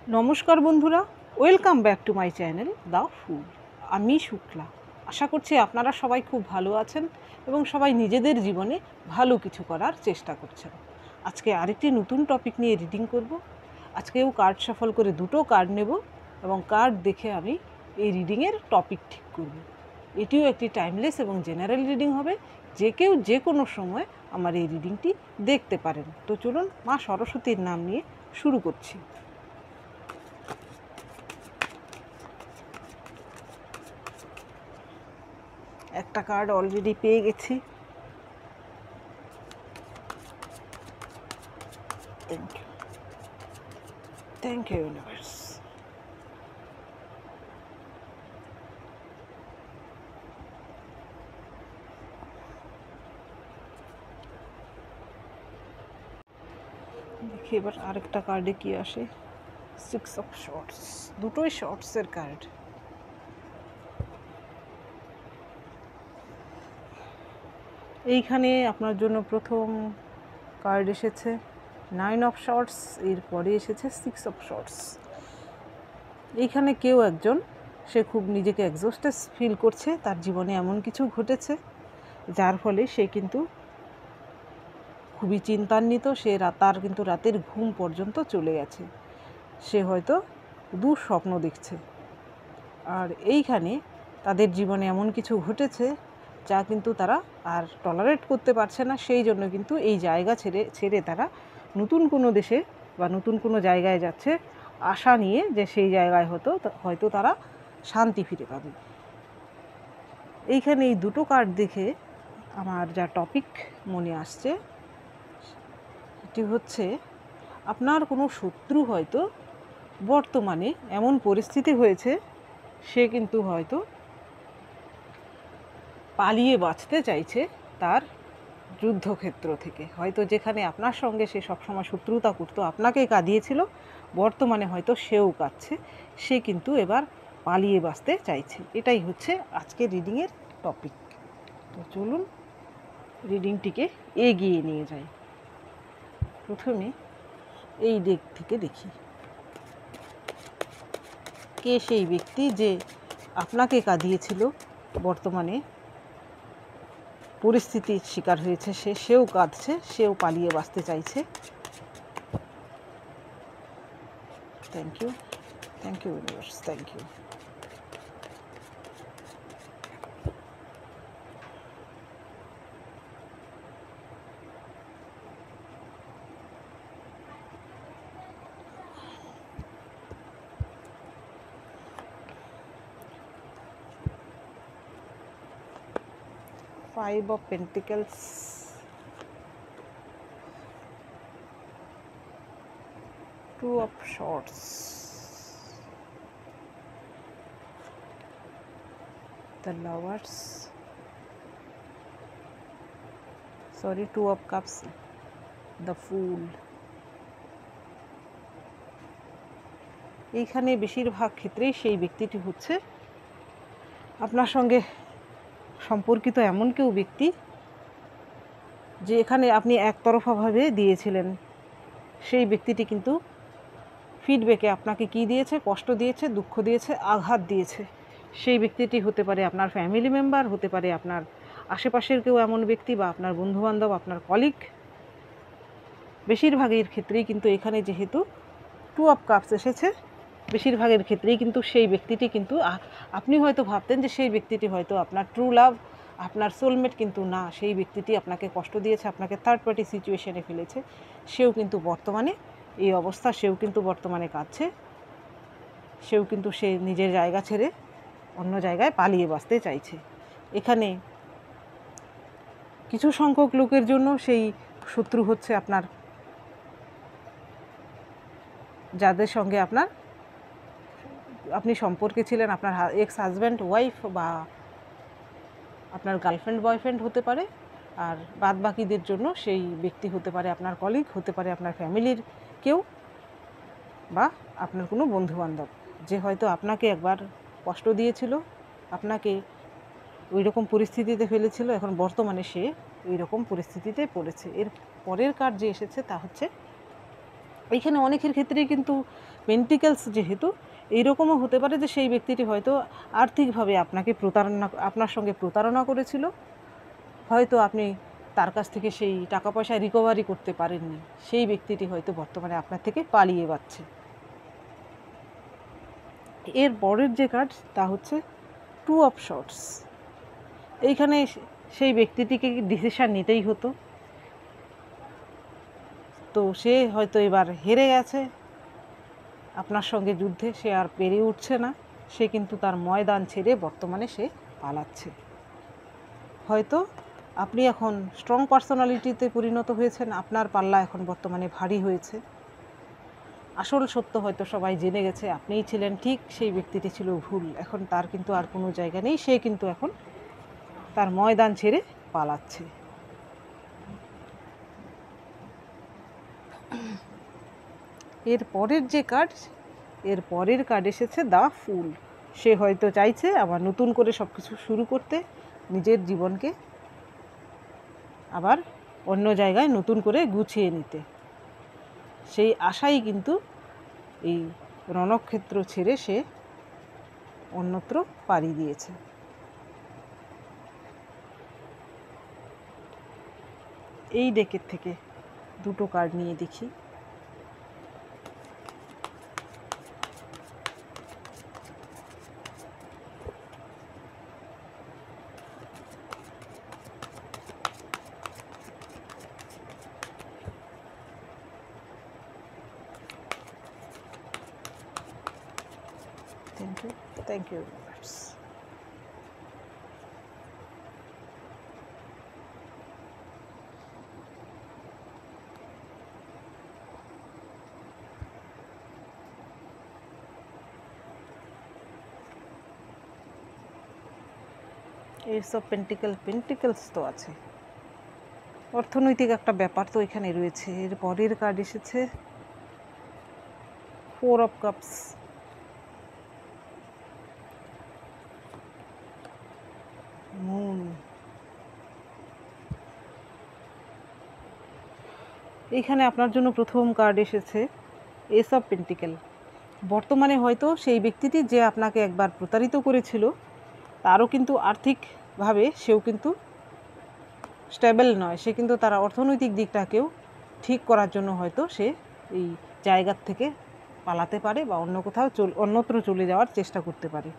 নমস্কার বন্ধুরা, welcome back to my channel the full. আমি শুক্লা। আশা করছি আপনারা সবাই খুব ভালো আছেন এবং সবাই নিজেদের জীবনে ভালো কিছু করার চেষ্টা করছেন। আজকে আরেকটি নতুন টপিক নিয়ে রিডিং করব। আজকেও কার্ড শাফল করে দুটো কার্ড নেব এবং কার্ড দেখে আমি এই রিডিংয়ের টপিক ঠিক করব। এটিও একটি টাইমলেস এবং জেনারেল রিডিং হবে, যে কেউ যে কোনো সময় আমার এই রিডিংটি দেখতে পারেন। তো চলুন মা সরস্বতীর নাম নিয়ে শুরু করছি। একটা কার্ড অলরেডি পেয়ে গেছি। Thank you universe. দেখি এবার আরেকটা কার্ডে কি আসে। 6 অফ শর্টস, দুটোই শর্টসের কার্ড। এইখানে আপনার জন্য প্রথম কার্ড এসেছে 9 অফ শর্টস, এরপরে এসেছে 6 অফ শর্টস। এইখানে কেউ একজন সে খুব নিজেকে এক্সস্টেড ফিল করছে, তার জীবনে এমন কিছু ঘটেছে যার ফলে সে কিন্তু খুবই চিন্তান্বিত। তার কিন্তু রাতের ঘুম পর্যন্ত চলে গেছে। সে হয়তো দুঃস্বপ্ন দেখছে। আর এইখানে তাদের জীবনে এমন কিছু ঘটেছে যা কিন্তু তারা আর টলারেট করতে পারছে না। সেই জন্য কিন্তু এই জায়গা ছেড়ে তারা নতুন কোনো দেশে বা নতুন কোনো জায়গায় যাচ্ছে, আশা নিয়ে যে সেই জায়গায় হয়তো তারা শান্তি ফিরে পাবে। এইখানে এই দুটো কার্ড দেখে আমার যা টপিক মনে আসছে এটি হচ্ছে, আপনার কোনো শত্রু হয়তো বর্তমানে এমন পরিস্থিতি হয়েছে সে কিন্তু হয়তো পালিয়ে বাঁচতে চাইছে তার যুদ্ধক্ষেত্র থেকে। হয়তো যেখানে আপনার সঙ্গে সে সবসময় শত্রুতা করতো, আপনাকে কাঁদিয়েছিল, বর্তমানে হয়তো সেও কাঁদছে। সে কিন্তু এবার পালিয়ে বাঁচতে চাইছে। এটাই হচ্ছে আজকে রিডিংয়ের টপিক। তো চলুন রিডিংটিকে এগিয়ে নিয়ে যাই। প্রথমে এই দিক থেকে দেখি কে সেই ব্যক্তি যে আপনাকে কাঁদিয়েছিল, বর্তমানে পরিস্থিতির শিকার হয়েছে, সেও কাঁদছে, সেও পালিয়ে বাঁচতে চাইছে। Thank you universe, thank you. Five of Pentacles, Two of Swords, the Lovers, Two of Cups, the Fool। এইখানে বেশিরভাগ ক্ষেত্রেই সেই ব্যক্তিটি হচ্ছে আপনার সঙ্গে সম্পর্কিত এমন কেউ ব্যক্তি যে এখানে আপনি একতরফাভাবে দিয়েছিলেন। সেই ব্যক্তিটি কিন্তু ফিডব্যাকে আপনাকে কি দিয়েছে? কষ্ট দিয়েছে, দুঃখ দিয়েছে, আঘাত দিয়েছে। সেই ব্যক্তিটি হতে পারে আপনার ফ্যামিলি মেম্বার, হতে পারে আপনার আশেপাশের কেউ এমন ব্যক্তি, বা আপনার বন্ধুবান্ধব, আপনার কলিগ। বেশিরভাগের ক্ষেত্রেই কিন্তু এখানে যেহেতু 2 অফ কাপস এসেছে, বেশিরভাগের ক্ষেত্রেই কিন্তু সেই ব্যক্তিটি কিন্তু আপনি হয়তো ভাবতেন যে সেই ব্যক্তিটি হয়তো আপনার ট্রু লাভ, আপনার সোলমেট, কিন্তু না, সেই ব্যক্তিটি আপনাকে কষ্ট দিয়েছে, আপনাকে থার্ড পার্টি সিচুয়েশনে ফেলেছে। সেও কিন্তু বর্তমানে এই অবস্থা, সেও কিন্তু বর্তমানে কাঁদছে। সেও কিন্তু সে নিজের জায়গা ছেড়ে অন্য জায়গায় পালিয়ে বাঁচতে চাইছে। এখানে কিছু সংখ্যক লোকের জন্য সেই শত্রু হচ্ছে আপনার, যাদের সঙ্গে আপনি সম্পর্কে ছিলেন, আপনার এক্স হাজব্যান্ড ওয়াইফ, বা আপনার গার্লফ্রেন্ড বয়ফ্রেন্ড হতে পারে। আর বাদ বাকিদের জন্য সেই ব্যক্তি হতে পারে আপনার কলিগ, হতে পারে আপনার ফ্যামিলির কেউ, বা আপনার কোনো বন্ধুবান্ধব, যে হয়তো আপনাকে একবার কষ্ট দিয়েছিল, আপনাকে ওই রকম পরিস্থিতিতে ফেলেছিল। এখন বর্তমানে সে ওই রকম পরিস্থিতিতে পড়েছে। এর পরের কার্ড যে এসেছে তা হচ্ছে এইখানে অনেকের ক্ষেত্রেই কিন্তু পেন্টিকেলস যেহেতু এইরকমও হতে পারে যে সেই ব্যক্তিটি হয়তো আর্থিকভাবে আপনার সঙ্গে প্রতারণা করেছিল, হয়তো আপনি তার কাছ থেকে সেই টাকা পয়সা রিকভারি করতে পারেননি, সেই ব্যক্তিটি হয়তো বর্তমানে আপনার থেকে পালিয়ে যাচ্ছে। এর পরের যে কার্ড তা হচ্ছে 2 অফ শর্টস। এইখানে সেই ব্যক্তিটিকে ডিসিশান নিতেই হতো, তো সে হয়তো এবার হেরে গেছে আপনার সঙ্গে যুদ্ধে, সে আর পেরে উঠছে না, সে কিন্তু তার ময়দান ছেড়ে বর্তমানে সে পালাচ্ছে। হয়তো আপনি এখন স্ট্রং পার্সোনালিটিতে পরিণত হয়েছেন, আপনার পাল্লা এখন বর্তমানে ভারী হয়েছে। আসল সত্য হয়তো সবাই জেনে গেছে, আপনিই ছিলেন ঠিক, সেই ব্যক্তিটি ছিল ভুল। এখন তার কিন্তু আর কোনো জায়গা নেই, সে কিন্তু এখন তার ময়দান ছেড়ে পালাচ্ছে। এর পরের যে কার্ড, এর পরের কার্ড এসেছে দ্য ফুল। সে হয়তো চাইছে আবার নতুন করে সব কিছু শুরু করতে, নিজের জীবনকে আবার অন্য জায়গায় নতুন করে গুছিয়ে নিতে। সেই আশাই কিন্তু এই রণক্ষেত্র ছেড়ে সে অন্যত্র পাড়ি দিয়েছে। এই ডেকের থেকে দুটো কার্ড নিয়ে দেখি। Thank you very much. এইসব পেন্টিকেলস তো আছে, অর্থনৈতিক একটা ব্যাপার তো এখানে রয়েছে। এর পরের কার্ড এসেছে 4 অফ কাপস। মুন। এইখানে আপনার জন্য প্রথম কার্ড এসেছে এস অফ পেন্টিকেল। বর্তমানে হয়তো সেই ব্যক্তিটি যে আপনাকে একবার প্রতারিত করেছিল, তারও কিন্তু আর্থিকভাবে সেও কিন্তু স্টেবল নয়, সে কিন্তু তার অর্থনৈতিক দিকটাকেও ঠিক করার জন্য হয়তো সে এই জায়গার থেকে পালাতে পারে বা অন্য কোথাও অন্যত্র চলে যাওয়ার চেষ্টা করতে পারে।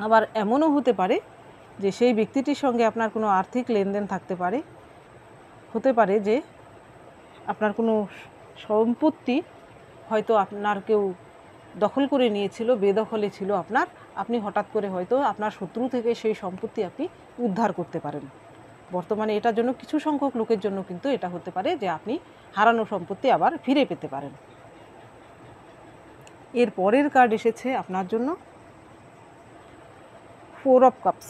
আবার এমনও হতে পারে যে সেই ব্যক্তিটির সঙ্গে আপনার কোনো আর্থিক লেনদেন থাকতে পারে, হতে পারে যে আপনার কোনো সম্পত্তি হয়তো আপনার কেউ দখল করে নিয়েছিল, বেদখলে ছিল আপনি হঠাৎ করে হয়তো আপনার শত্রু থেকে সেই সম্পত্তি আপনি উদ্ধার করতে পারেন। বর্তমানে এটার জন্য কিছু সংখ্যক লোকের জন্য কিন্তু এটা হতে পারে যে আপনি হারানো সম্পত্তি আবার ফিরে পেতে পারেন। এর পরের কার্ড এসেছে আপনার জন্য 4 অফ কাপস।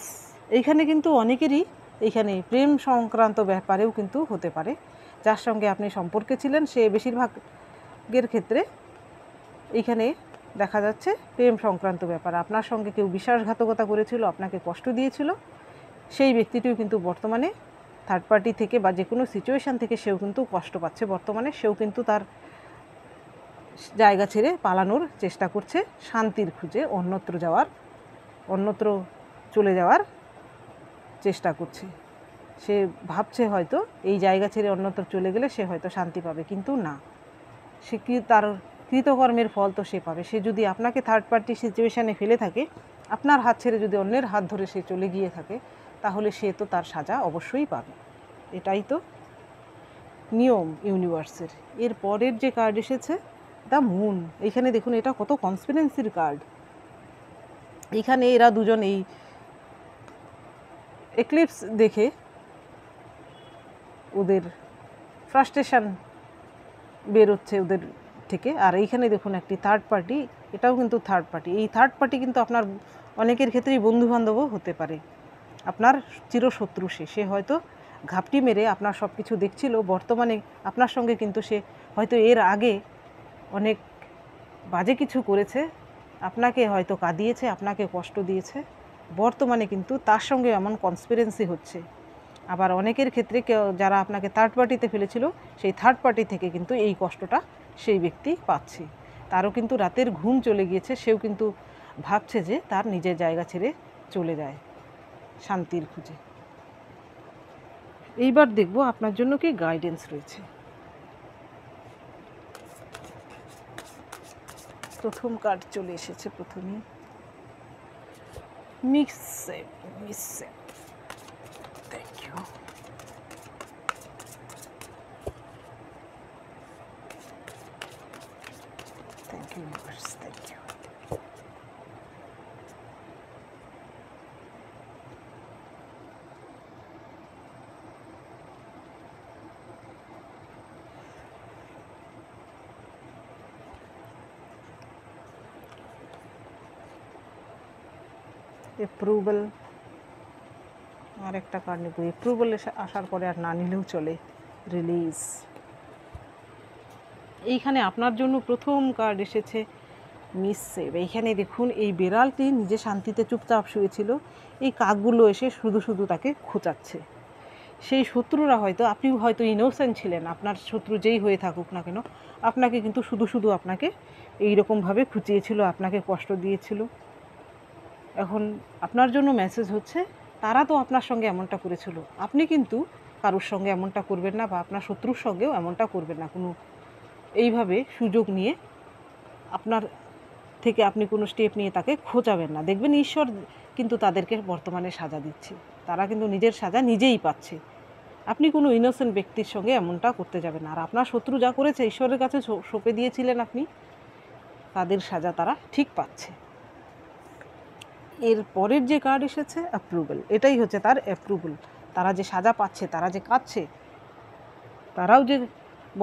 এইখানে কিন্তু অনেকেরই এইখানে প্রেম সংক্রান্ত ব্যাপারেও কিন্তু হতে পারে, যার সঙ্গে আপনি সম্পর্কে ছিলেন সে বেশিরভাগের ক্ষেত্রে এইখানে দেখা যাচ্ছে প্রেম সংক্রান্ত ব্যাপার। আপনার সঙ্গে কেউ বিশ্বাসঘাতকতা করেছিল, আপনাকে কষ্ট দিয়েছিল, সেই ব্যক্তিটিও কিন্তু বর্তমানে থার্ড পার্টি থেকে বা যে কোনো সিচুয়েশান থেকে সেও কিন্তু কষ্ট পাচ্ছে। বর্তমানে সেও কিন্তু তার জায়গা ছেড়ে পালানোর চেষ্টা করছে, শান্তির খুঁজে অন্যত্র চলে যাওয়ার চেষ্টা করছে। সে ভাবছে হয়তো এই জায়গা ছেড়ে অন্যত্র চলে গেলে সে হয়তো শান্তি পাবে, কিন্তু না, সে কি তার কৃতকর্মের ফল তো সে পাবে। সে যদি আপনাকে থার্ড পার্টি সিচুয়েশানে ফেলে থাকে, আপনার হাত ছেড়ে যদি অন্যের হাত ধরে সে চলে গিয়ে থাকে, তাহলে সে তো তার সাজা অবশ্যই পাবে। এটাই তো নিয়ম ইউনিভার্সের। এর পরের যে কার্ড এসেছে দ্য মুন। এইখানে দেখুন এটা কত কনস্পিরেন্সির কার্ড। এইখানে এরা দুজন এই এক্লিপস দেখে ওদের ফ্রাস্ট্রেশন বেরোচ্ছে ওদের থেকে। আর এইখানে দেখুন একটি থার্ড পার্টি, এটাও কিন্তু থার্ড পার্টি। এই থার্ড পার্টি কিন্তু আপনার অনেকের ক্ষেত্রেই বন্ধুবান্ধবও হতে পারে, আপনার চিরশত্রু। সে হয়তো ঘাপটি মেরে আপনার সব কিছু দেখছিল, বর্তমানে আপনার সঙ্গে কিন্তু সে হয়তো এর আগে অনেক বাজে কিছু করেছে, আপনাকে হয়তো কাঁদিয়েছে, আপনাকে কষ্ট দিয়েছে, বর্তমানে কিন্তু তার সঙ্গে এমন কনস্পিরেন্সি হচ্ছে। আবার অনেকের ক্ষেত্রে যারা আপনাকে থার্ড পার্টিতে ফেলেছিল, সেই থার্ড পার্টি থেকে কিন্তু এই কষ্টটা সেই ব্যক্তি পাচ্ছে। তারও কিন্তু রাতের ঘুম চলে গিয়েছে, সেও কিন্তু ভাবছে যে তার নিজের জায়গা ছেড়ে চলে যায় শান্তির খুঁজে। এইবার দেখব আপনার জন্য কি গাইডেন্স রয়েছে। প্রথম কার্ড চলে এসেছে, প্রথমেই mixed. Thank you. Thank you universe, thank you. Approval, আর একটা কার্ড নেব। অ্যাপ্রুভাল আসার পরে আর না নিলেও চলে। রিলিজ। এইখানে আপনার জন্য প্রথম কার্ড এসেছে মিসসেভ। এইখানে দেখুন, এই বেড়ালটি নিজে শান্তিতে চুপচাপ শুয়েছিল, এই কাকগুলো এসে শুধু শুধু তাকে খোঁচাচ্ছে। সেই শত্রুরা হয়তো, আপনি হয়তো ইনোসেন্ট ছিলেন, আপনার শত্রু যেই হয়ে থাকুক না কেন, আপনাকে কিন্তু শুধু শুধু আপনাকে এইরকমভাবে খুঁচিয়েছিল, আপনাকে কষ্ট দিয়েছিল। এখন আপনার জন্য মেসেজ হচ্ছে, তারা তো আপনার সঙ্গে এমনটা করেছিল, আপনি কিন্তু কারোর সঙ্গে এমনটা করবেন না, বা আপনার শত্রুর সঙ্গেও এমনটা করবেন না। কোনো এইভাবে সুযোগ নিয়ে আপনার থেকে আপনি কোনো স্টেপ নিয়ে তাকে খোঁচাবেন না। দেখবেন ঈশ্বর কিন্তু তাদেরকে বর্তমানে সাজা দিচ্ছে, তারা কিন্তু নিজের সাজা নিজেই পাচ্ছে। আপনি কোনো ইনোসেন্ট ব্যক্তির সঙ্গে এমনটা করতে যাবেন না। আর আপনার শত্রু যা করেছে, ঈশ্বরের কাছে সঁপে দিয়েছিলেন আপনি, তাদের সাজা তারা ঠিক পাচ্ছে। এর পরের যে কার্ড এসেছে অ্যাপ্রুভাল, এটাই হচ্ছে তার অ্যাপ্রুভাল। তারা যে সাজা পাচ্ছে, তারা যে কাঁদছে, তারাও যে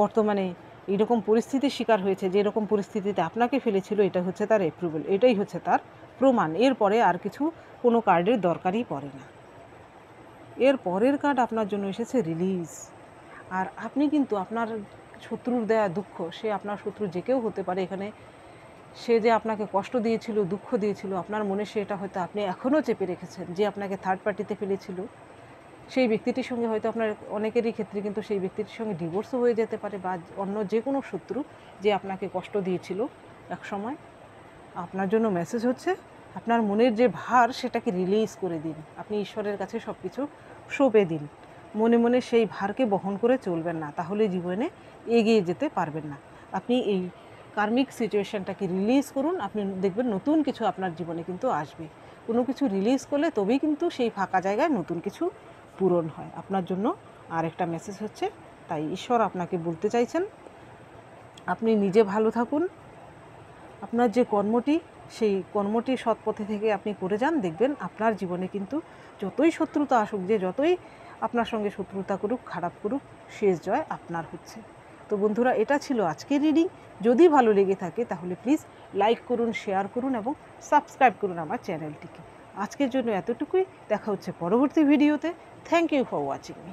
বর্তমানে এইরকম পরিস্থিতির শিকার হয়েছে, যে এরকম পরিস্থিতিতে আপনাকে ফেলেছিল, এটা হচ্ছে তার অ্যাপ্রুভাল, এটাই হচ্ছে তার প্রমাণ। এরপরে আর কিছু কোনো কার্ডের দরকারই পড়ে না। এর পরের কার্ড আপনার জন্য এসেছে রিলিজ। আর আপনি কিন্তু আপনার শত্রুর দেয়া দুঃখ, সে আপনার শত্রু যে কেউ হতে পারে, এখানে সে যে আপনাকে কষ্ট দিয়েছিল, দুঃখ দিয়েছিল, আপনার মনে সেটা হয়তো আপনি এখনও চেপে রেখেছেন। যে আপনাকে থার্ড পার্টিতে ফেলেছিল, সেই ব্যক্তিটির সঙ্গে হয়তো আপনার অনেকেরই ক্ষেত্রে কিন্তু সেই ব্যক্তিটির সঙ্গে ডিভোর্সও হয়ে যেতে পারে, বা অন্য যে কোনো শত্রু যে আপনাকে কষ্ট দিয়েছিল এক সময়। আপনার জন্য মেসেজ হচ্ছে, আপনার মনের যে ভার সেটাকে রিলিজ করে দিন। আপনি ঈশ্বরের কাছে সব কিছু সঁপে দিন। মনে মনে সেই ভারকে বহন করে চলবেন না, তাহলে জীবনে এগিয়ে যেতে পারবেন না। আপনি এই কার্মিক সিচুয়েশানটাকে রিলিজ করুন, আপনি দেখবেন নতুন কিছু আপনার জীবনে কিন্তু আসবে। কোনো কিছু রিলিজ করলে তবেই কিন্তু সেই ফাঁকা জায়গায় নতুন কিছু পূরণ হয়। আপনার জন্য আরেকটা মেসেজ হচ্ছে, তাই ঈশ্বর আপনাকে বলতে চাইছেন, আপনি নিজে ভালো থাকুন। আপনার যে কর্মটি, সেই কর্মটি সৎ পথে থেকে আপনি করে যান, দেখবেন আপনার জীবনে কিন্তু যতই শত্রুতা আসুক, যে যতই আপনার সঙ্গে শত্রুতা করুক, খারাপ করুক, শেষ জয় আপনার হচ্ছে। তো বন্ধুরা, এটা ছিল আজকের রিডিং। যদি ভালো লেগে থাকে তাহলে প্লিজ লাইক করুন, শেয়ার করুন এবং সাবস্ক্রাইব করুন আমার চ্যানেলটিকে। আজকের জন্য এতটুকুই, দেখা হচ্ছে পরবর্তী ভিডিওতে। Thank you for watching me.